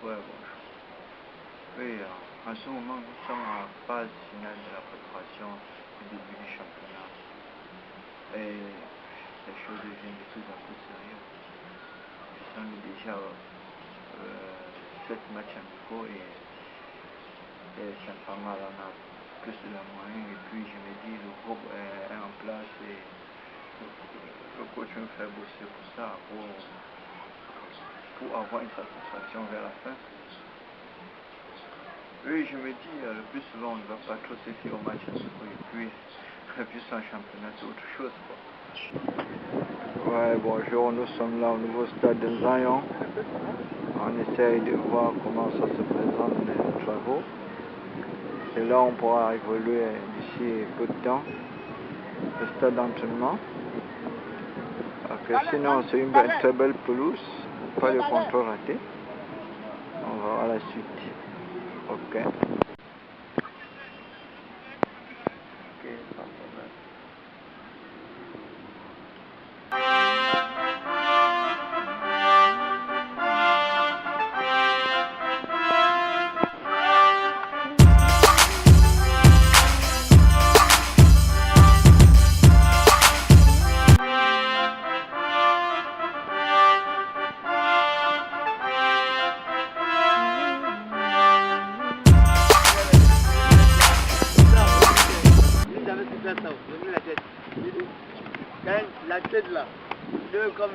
Ouais, bon. Oui, en ce moment, nous sommes en phase finale de la préparation du début du championnat. Et les choses deviennent de plus en plus sérieuses. Puisqu'on est déjà 7 matchs amicaux et sincèrement, là, on a plus de la moyenne. Et puis, je me dis, le groupe est en place et le coach me fait bosser pour ça, pour avoir une satisfaction vers la fin. Oui, je me dis, le plus souvent, on ne va pas trop se fier au match amicaux et puis, plus en championnat, c'est autre chose, quoi. Ouais, bonjour, nous sommes là au nouveau stade de Zion. On essaye de voir comment ça se présente, les travaux. Et là, on pourra évoluer d'ici peu de temps le stade d'entraînement. Sinon, c'est une très belle pelouse, pas de contrôle raté. On va voir la suite. Ok. Ok, pas de problème. La tête là, deux comme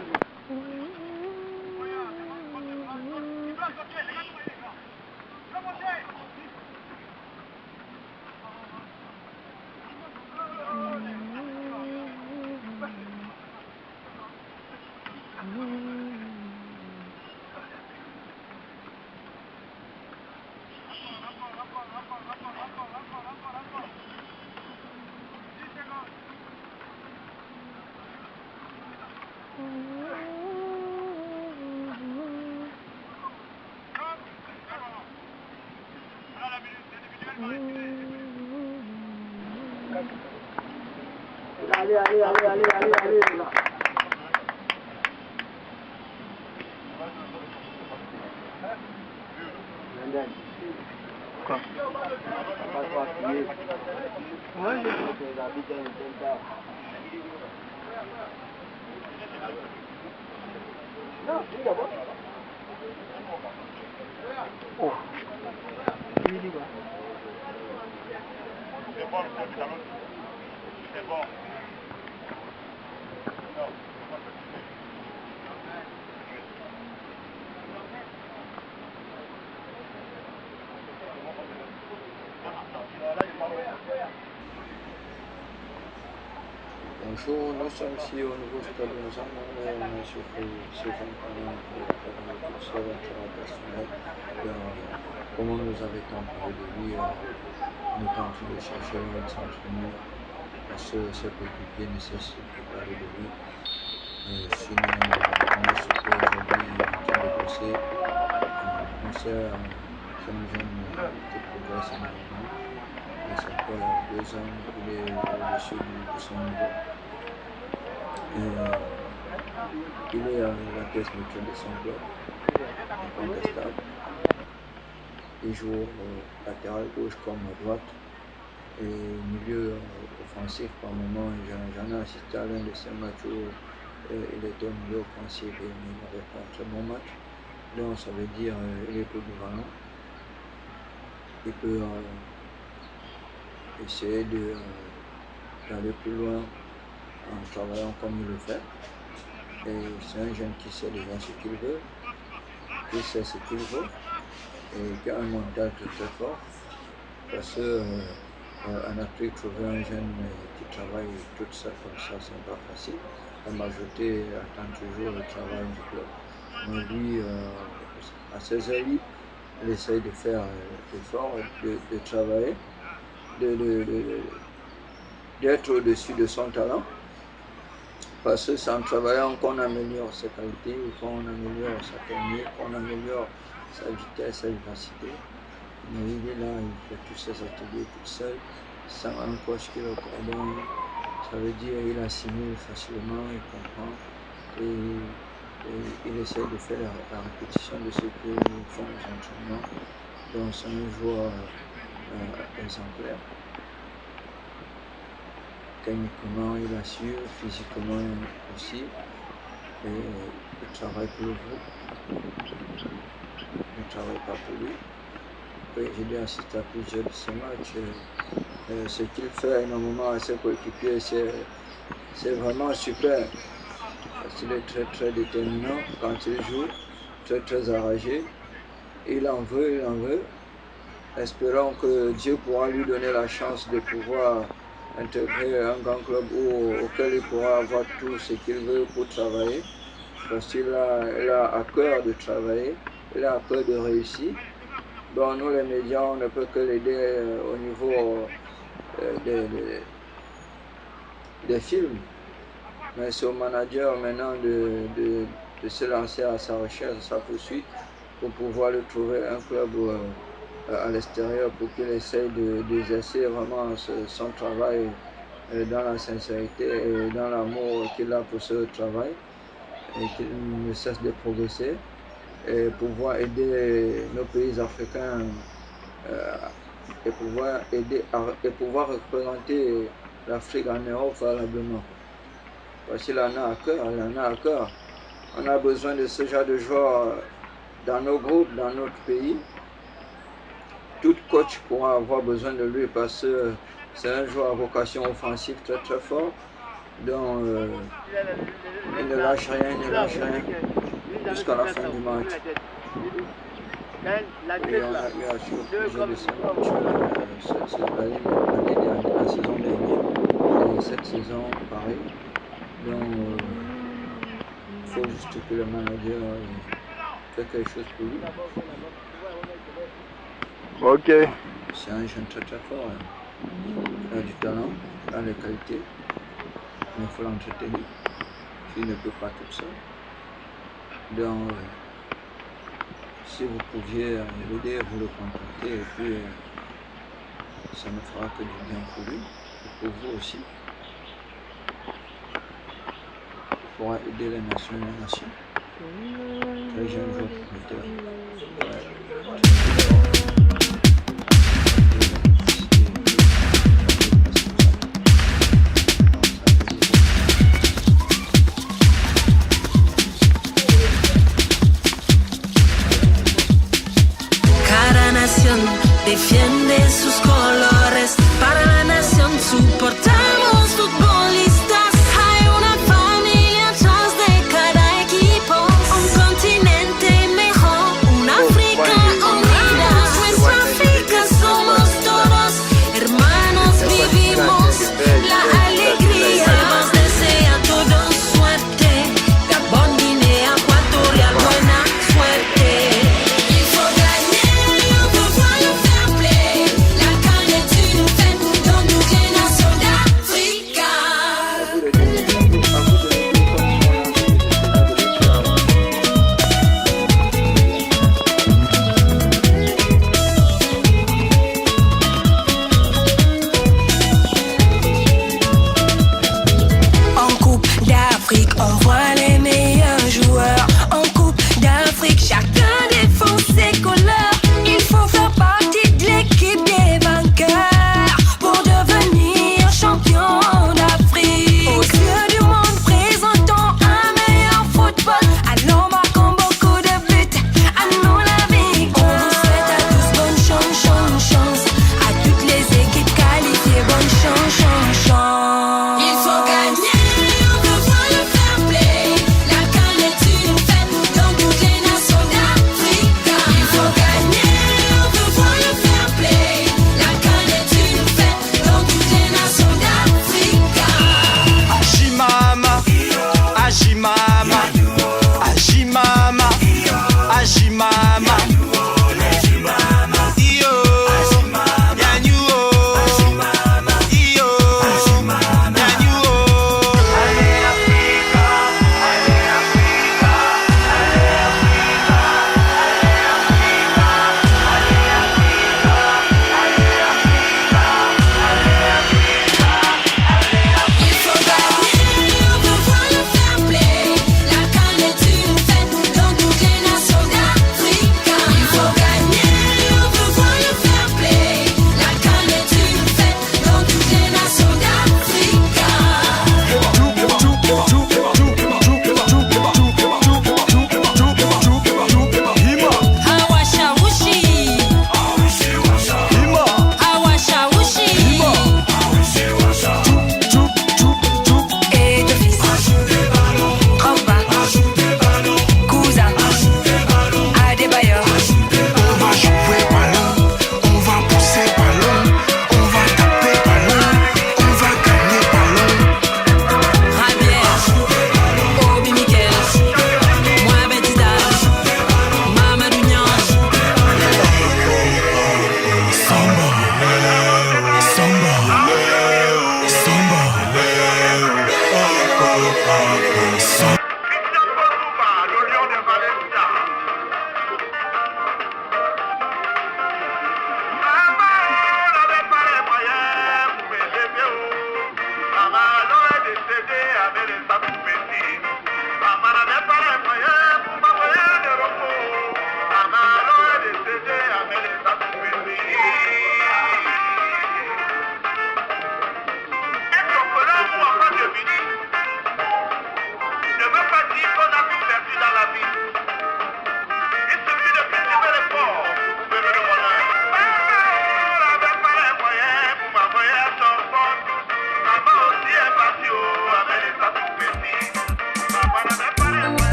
allez. Quoi? Ouais, oh. C'est bon. Bonjour, nous sommes ici au nouveau stade de Zion et on a surpris ces gens pendant toute cette aventure personnelle. Comment nous avait tant parlé de lui, on était en train de chercher là où il s'entraînait parce que ses coéquipiers ne cessent de parler de lui. Sinon, on est surpris aujourd'hui, il est en train de bosser. On sait, c'est un jeune qui progresse énormément. Et ça fait 2 ans, il est au-dessus de son niveau. Il est la pièce maîtresse de son club, incontestable. Il joue latéral gauche comme à droite et milieu offensif par moment. J'en ai assisté à l'un de ces matchs où il était au milieu offensif et il avait fait un très bon match. Donc ça veut dire il est polyvalent. Il peut essayer d'aller plus loin en travaillant comme il le fait. Et c'est un jeune qui sait déjà ce qu'il veut, qui sait ce qu'il veut et qui a un mental très très fort. Parce que en Afrique, trouver un jeune qui travaille tout seul comme ça, c'est pas facile. La majorité attend toujours le travail du club. Mais lui, à ses heures libres, il essaye de faire l'effort, de travailler, d'être au-dessus de son talent. Parce que c'est en travaillant qu'on améliore ses qualités, qu'on améliore sa technique, qu'on améliore sa vitesse, sa vivacité. Mais il est là, il fait tous ses ateliers tout seul, sans un coach qui le coordonne. Ça veut dire qu'il assimile facilement, il comprend. Et il essaie de faire la répétition de ce que font les entraînements. Donc c'est un joueur exemplaire. Techniquement, il assure, physiquement aussi. Et il travaille pour le groupe. Il ne travaille pas pour lui. Oui, j'ai dû assister à plusieurs de ces matchs. Ce qu'il fait énormément à ses coéquipiers, c'est vraiment super. Parce qu'il est très très déterminant quand il joue, très très enragé. Il en veut. Espérons que Dieu pourra lui donner la chance de pouvoir intégrer un grand club auquel il pourra avoir tout ce qu'il veut pour travailler. Parce qu'il a à cœur de travailler, il a à cœur de réussir. Bon, nous les médias, on ne peut que l'aider au niveau des films. Mais c'est au manager maintenant de se lancer à sa recherche, à sa poursuite, pour pouvoir lui trouver un club à l'extérieur pour qu'il essaye d'exercer vraiment son travail dans la sincérité et dans l'amour qu'il a pour ce travail et qu'il ne cesse de progresser et pouvoir aider nos pays africains et pouvoir représenter l'Afrique en Europe valablement. Parce qu'il en a à cœur, On a besoin de ce genre de joueurs dans nos groupes, dans notre pays. Tout coach pourra avoir besoin de lui parce que c'est un joueur à vocation offensive très très fort. Donc il ne lâche rien jusqu'à la fin du match. Et on a eu à suivre plusieurs de ces matchs la saison dernière et cette saison pareil. Donc il faut juste que le manager fait quelque chose pour lui. Ok. C'est un jeune très très fort. Il a du talent, il a les qualités, mais il faut l'entretenir. Il ne peut pas tout seul. Donc, si vous pouviez l'aider, vous le contacter, et puis ça ne fera que du bien pour lui, et pour vous aussi. Il pourra aider les nations et les nations. Très jeune joueur prometteur. Defiende sus colores para la nación, soportamos futbolistas. Hay una familia atrás de cada equipo, un continente mejor, una África unida. Nuestra África somos todos hermanos, vivimos la alegría. Nos desea todos suerte, Gabón, Guinea Ecuatorial, buena suerte. Il faut gagner, il faut voir le fair play. La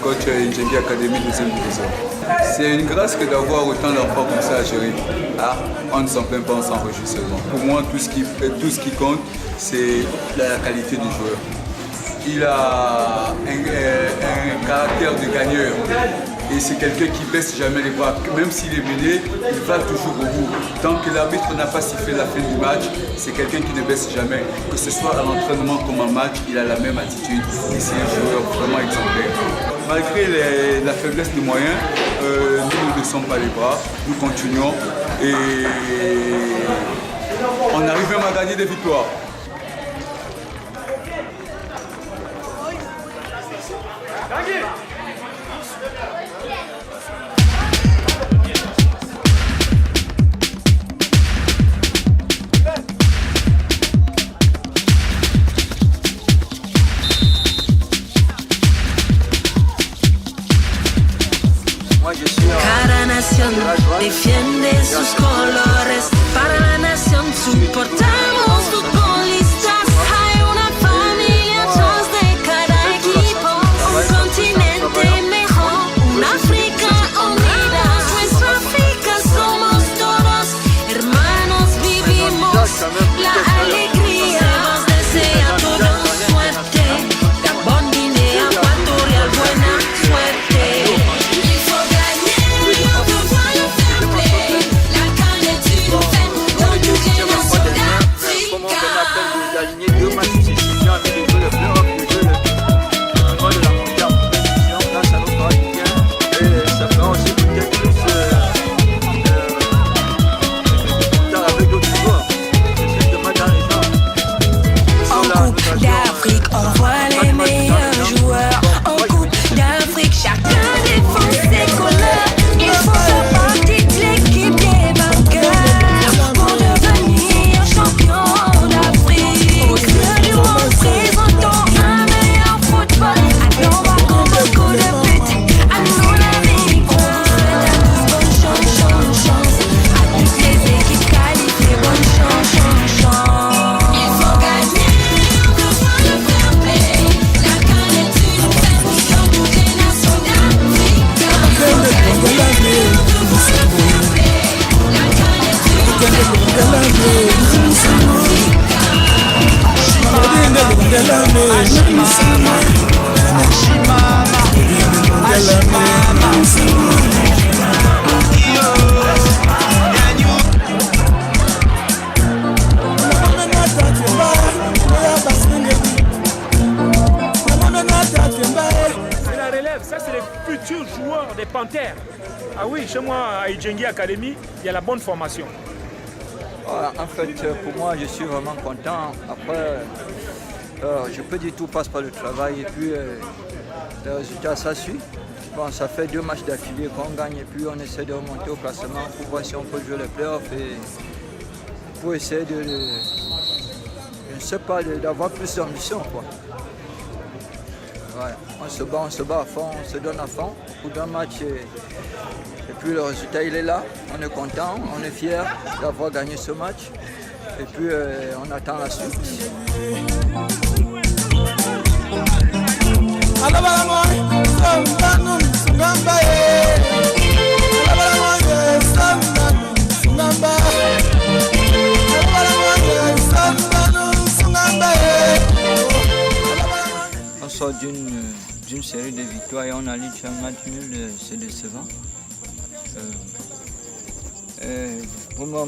coach Njengi Academy deuxième division. C'est une grâce que d'avoir autant d'enfants comme ça à gérer. Ah, on ne s'en plaint pas, on s'enrichit seulement. Pour moi, tout ce qui compte, c'est la qualité du joueur. Il a un caractère de gagneur. Et c'est quelqu'un qui ne baisse jamais les bras. Même s'il est mené, il va toujours au bout. Tant que l'arbitre n'a pas sifflé la fin du match, c'est quelqu'un qui ne baisse jamais. Que ce soit à l'entraînement comme en match, il a la même attitude. Et c'est un joueur vraiment exemplaire. Malgré la faiblesse des moyens, nous ne baissons pas les bras. Nous continuons et on arrive même à gagner des victoires. Cada nación defiende sus colores. Para la nación soportamos futbolistas. Hay una familia atrás de cada equipo. Un continente mejor, una África unida. Nuestra África somos todos hermanos, vivimos la alegría. Nos desea todos suerte. Gabón, Guinea Ecuatorial, buena suerte. Des Panthères. Ah oui, chez moi, à Njengi Academy, il y a la bonne formation. Voilà, en fait, pour moi, je suis vraiment content. Après, je peux dire tout passe par le travail et puis les résultats, ça suit. Bon, ça fait 2 matchs d'affilée qu'on gagne et puis on essaie de remonter au classement pour voir si on peut jouer les playoffs et pour essayer de je ne sais pas, d'avoir plus d'ambition, quoi. Voilà. On se bat à fond, on se donne à fond pour 2 matchs et puis le résultat il est là, on est content, on est fiers d'avoir gagné ce match et puis on attend la suite. On sort d'une série de victoires et on a lié un match nul, c'est décevant. Pour moi,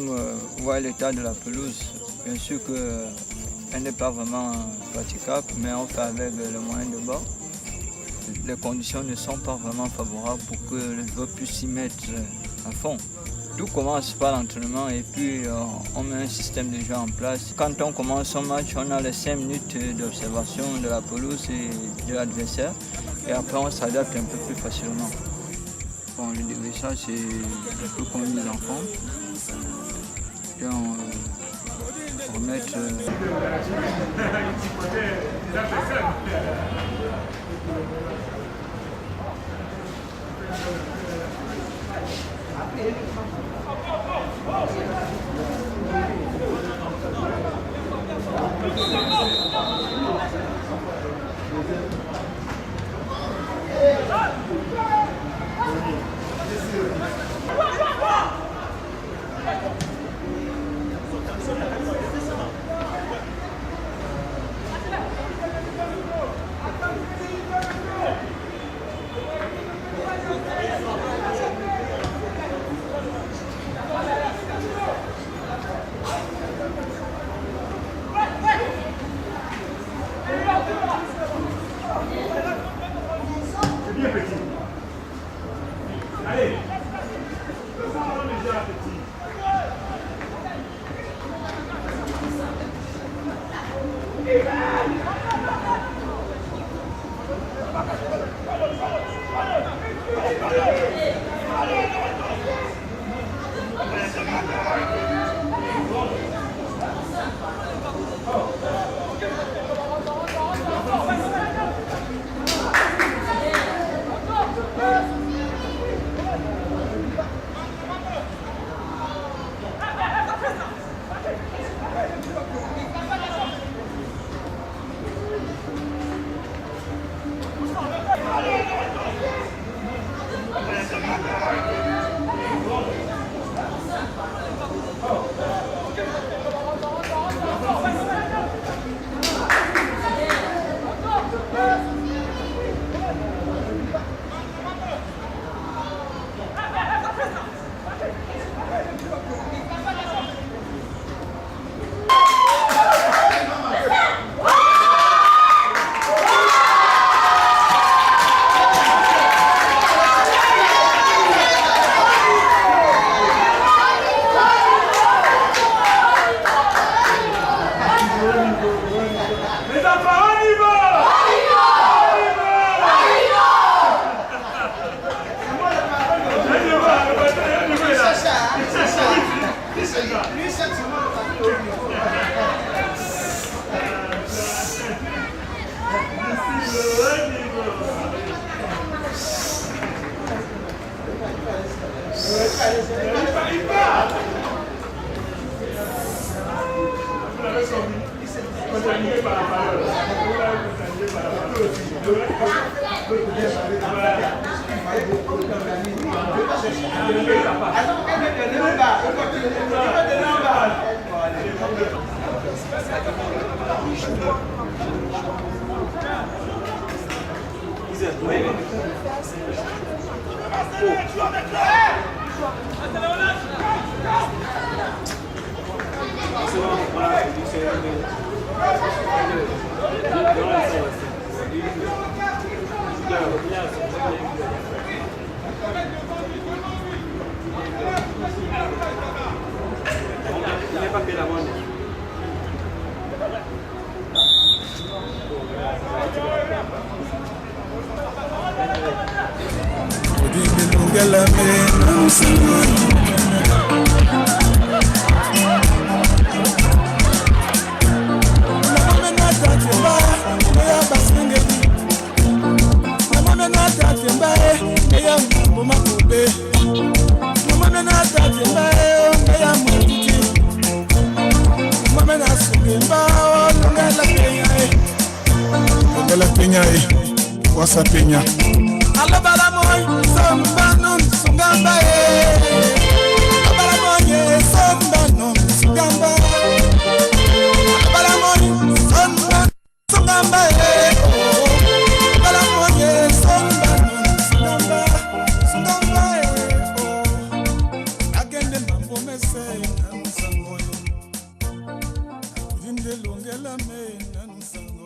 voir l'état de la pelouse, bien sûr qu'elle n'est pas vraiment praticable, mais on fait avec les moyens de bord. Les conditions ne sont pas vraiment favorables pour que les joueurs puissent s'y mettre à fond. Tout commence par l'entraînement et puis on met un système de jeu en place. Quand on commence un match, on a les 5 minutes d'observation de la pelouse et de l'adversaire et après on s'adapte un peu plus facilement. Bon, le dégraissage, c'est un peu comme les enfants. Et on remettre... Wasa Peña. Alabala moy, samba non sungamba Alabala moy, samba non sungamba Alabala moy, samba sungamba Alabala moy, samba non sungamba Agende mambo mese nansangoy Vinde longela me nansangoy